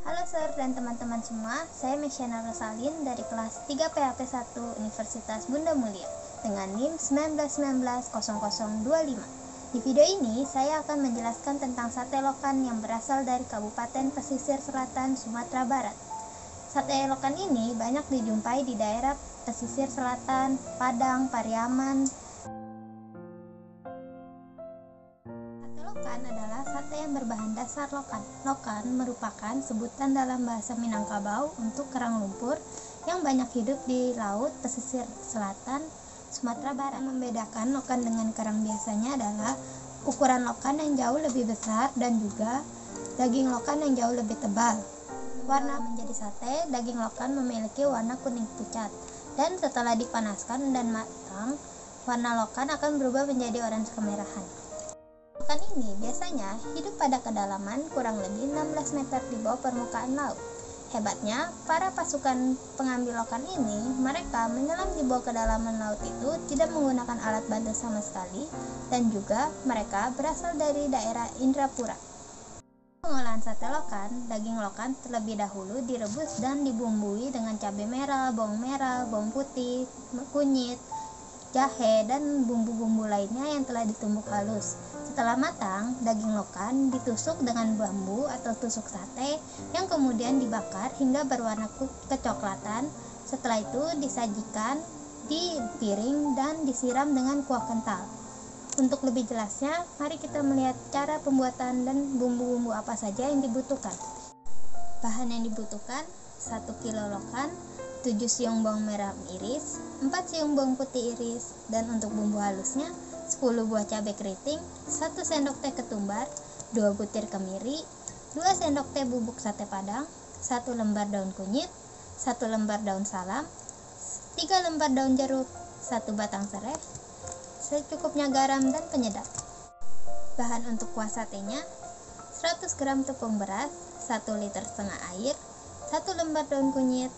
Halo Sir dan teman-teman semua, saya Mesyana Rosalin dari kelas 3 PHP 1 Universitas Bunda Mulia dengan NIM 19190025. Di video ini, saya akan menjelaskan tentang sate lokan yang berasal dari Kabupaten Pesisir Selatan, Sumatera Barat. Sate lokan ini banyak dijumpai di daerah pesisir selatan, Padang, Pariaman. Lokan adalah sate yang berbahan dasar lokan. Lokan merupakan sebutan dalam bahasa Minangkabau untuk kerang lumpur yang banyak hidup di laut pesisir selatan Sumatera Barat. Yang membedakan lokan dengan kerang biasanya adalah ukuran lokan yang jauh lebih besar dan juga daging lokan yang jauh lebih tebal. Warna menjadi sate, daging lokan memiliki warna kuning pucat, dan setelah dipanaskan dan matang, warna lokan akan berubah menjadi orange kemerahan. Lokan ini biasanya hidup pada kedalaman kurang lebih 16 meter di bawah permukaan laut. Hebatnya, para pasukan pengambil lokan ini, mereka menyelam di bawah kedalaman laut itu tidak menggunakan alat bantu sama sekali, dan juga mereka berasal dari daerah Indrapura. Pengolahan sate lokan, daging lokan terlebih dahulu direbus dan dibumbui dengan cabai merah, bawang putih, kunyit, jahe, dan bumbu-bumbu lainnya yang telah ditumbuk halus. Setelah matang, daging lokan ditusuk dengan bambu atau tusuk sate yang kemudian dibakar hingga berwarna kecoklatan. Setelah itu disajikan di piring dan disiram dengan kuah kental. Untuk lebih jelasnya, mari kita melihat cara pembuatan dan bumbu-bumbu apa saja yang dibutuhkan. Bahan yang dibutuhkan: 1 kilo lokan, 7 siung bawang merah iris, 4 siung bawang putih iris, dan untuk bumbu halusnya 10 buah cabai keriting, 1 sendok teh ketumbar, 2 butir kemiri, 2 sendok teh bubuk sate padang, 1 lembar daun kunyit, 1 lembar daun salam, 3 lembar daun jeruk, 1 batang serai, secukupnya garam dan penyedap. Bahan untuk kuah satenya: 100 gram tepung beras, 1,5 liter air, 1 lembar daun kunyit,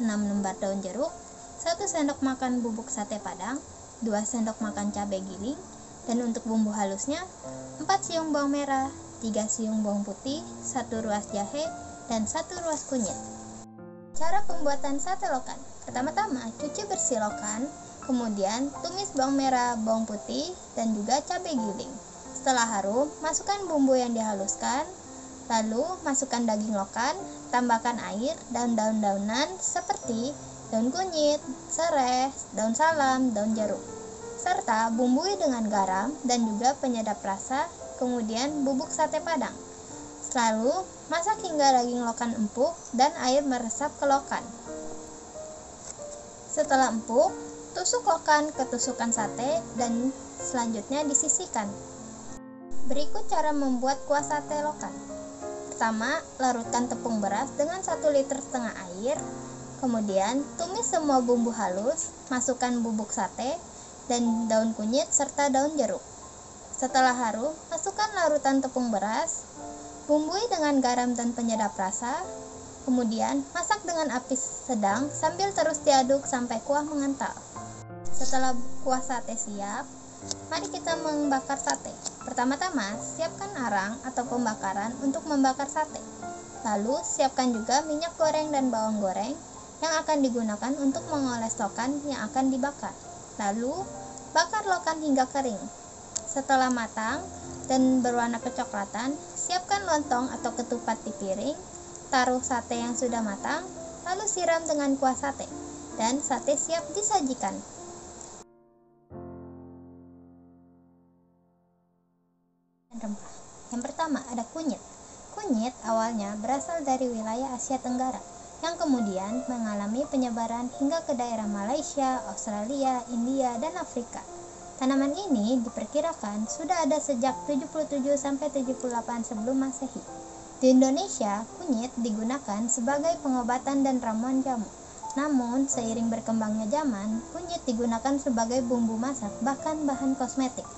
6 lembar daun jeruk, 1 sendok makan bubuk sate padang, 2 sendok makan cabai giling, dan untuk bumbu halusnya 4 siung bawang merah, 3 siung bawang putih, 1 ruas jahe, dan 1 ruas kunyit. Cara pembuatan sate lokan: pertama-tama cuci bersih lokan, kemudian tumis bawang merah, bawang putih, dan juga cabai giling. Setelah harum, masukkan bumbu yang dihaluskan, lalu masukkan daging lokan, tambahkan air dan daun-daunan seperti daun kunyit, serai, daun salam, daun jeruk, serta bumbui dengan garam dan juga penyedap rasa, kemudian bubuk sate padang. Lalu masak hingga daging lokan empuk dan air meresap ke lokan. Setelah empuk, tusuk lokan ke tusukan sate dan selanjutnya disisihkan. Berikut cara membuat kuah sate lokan. Pertama, larutkan tepung beras dengan 1,5 liter air. Kemudian, tumis semua bumbu halus, masukkan bubuk sate dan daun kunyit serta daun jeruk. Setelah harum, masukkan larutan tepung beras, bumbui dengan garam dan penyedap rasa. Kemudian, masak dengan api sedang sambil terus diaduk sampai kuah mengental. Setelah kuah sate siap, mari kita membakar sate. Pertama-tama, siapkan arang atau pembakaran untuk membakar sate. Lalu, siapkan juga minyak goreng dan bawang goreng yang akan digunakan untuk mengoles lokan yang akan dibakar. Lalu, bakar lokan hingga kering. Setelah matang dan berwarna kecoklatan, siapkan lontong atau ketupat di piring, taruh sate yang sudah matang, lalu siram dengan kuah sate, dan sate siap disajikan. Rempah. Yang pertama ada kunyit. Kunyit awalnya berasal dari wilayah Asia Tenggara, yang kemudian mengalami penyebaran hingga ke daerah Malaysia, Australia, India, dan Afrika. Tanaman ini diperkirakan sudah ada sejak 77-78 sebelum Masehi. Di Indonesia, kunyit digunakan sebagai pengobatan dan ramuan jamu. Namun, seiring berkembangnya zaman, kunyit digunakan sebagai bumbu masak, bahkan bahan kosmetik.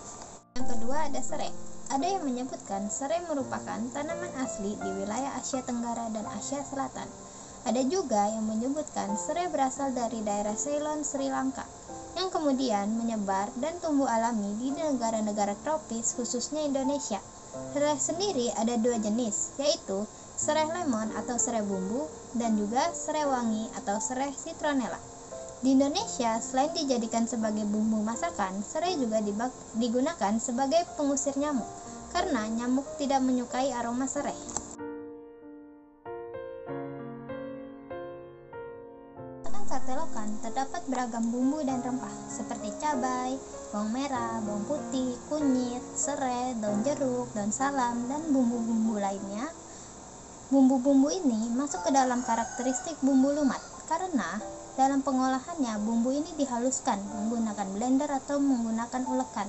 Yang kedua ada serai. Ada yang menyebutkan serai merupakan tanaman asli di wilayah Asia Tenggara dan Asia Selatan. Ada juga yang menyebutkan serai berasal dari daerah Ceylon, Sri Lanka, yang kemudian menyebar dan tumbuh alami di negara-negara tropis, khususnya Indonesia. Serai sendiri ada 2 jenis, yaitu serai lemon atau serai bumbu, dan juga serai wangi atau serai citronella. Di Indonesia, selain dijadikan sebagai bumbu masakan, serai juga digunakan sebagai pengusir nyamuk, karena nyamuk tidak menyukai aroma serai. Masakan sate lokan terdapat beragam bumbu dan rempah, seperti cabai, bawang merah, bawang putih, kunyit, serai, daun jeruk, daun salam, dan bumbu-bumbu lainnya. Bumbu-bumbu ini masuk ke dalam karakteristik bumbu lumat, karena dalam pengolahannya bumbu ini dihaluskan menggunakan blender atau menggunakan ulekan.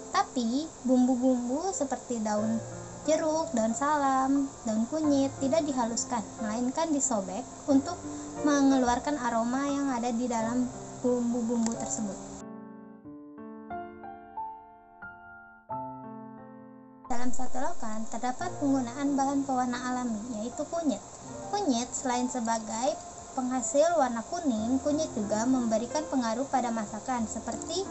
Tapi bumbu-bumbu seperti daun jeruk, daun salam, daun kunyit tidak dihaluskan, melainkan disobek untuk mengeluarkan aroma yang ada di dalam bumbu-bumbu tersebut. Dalam sate lokan terdapat penggunaan bahan pewarna alami, yaitu kunyit. Kunyit selain sebagai penghasil warna kuning, kunyit juga memberikan pengaruh pada masakan, seperti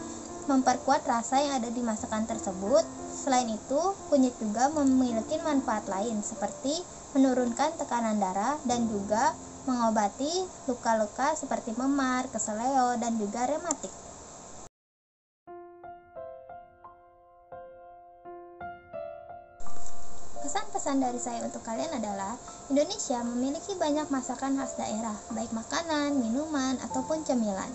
memperkuat rasa yang ada di masakan tersebut. Selain itu, kunyit juga memiliki manfaat lain, seperti menurunkan tekanan darah dan juga mengobati luka-luka seperti memar, keseleo, dan juga rematik. Pesan-pesan dari saya untuk kalian adalah, Indonesia memiliki banyak masakan khas daerah, baik makanan, minuman, ataupun cemilan.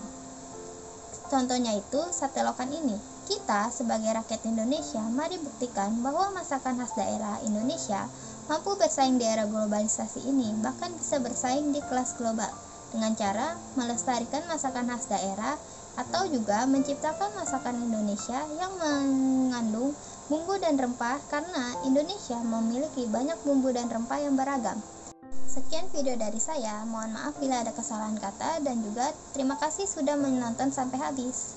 Contohnya itu sate lokan ini. Kita sebagai rakyat Indonesia, mari buktikan bahwa masakan khas daerah Indonesia mampu bersaing di era globalisasi ini, bahkan bisa bersaing di kelas global dengan cara melestarikan masakan khas daerah atau juga menciptakan masakan Indonesia yang mengandung bumbu dan rempah, karena Indonesia memiliki banyak bumbu dan rempah yang beragam. Sekian video dari saya, mohon maaf bila ada kesalahan kata, dan juga terima kasih sudah menonton sampai habis.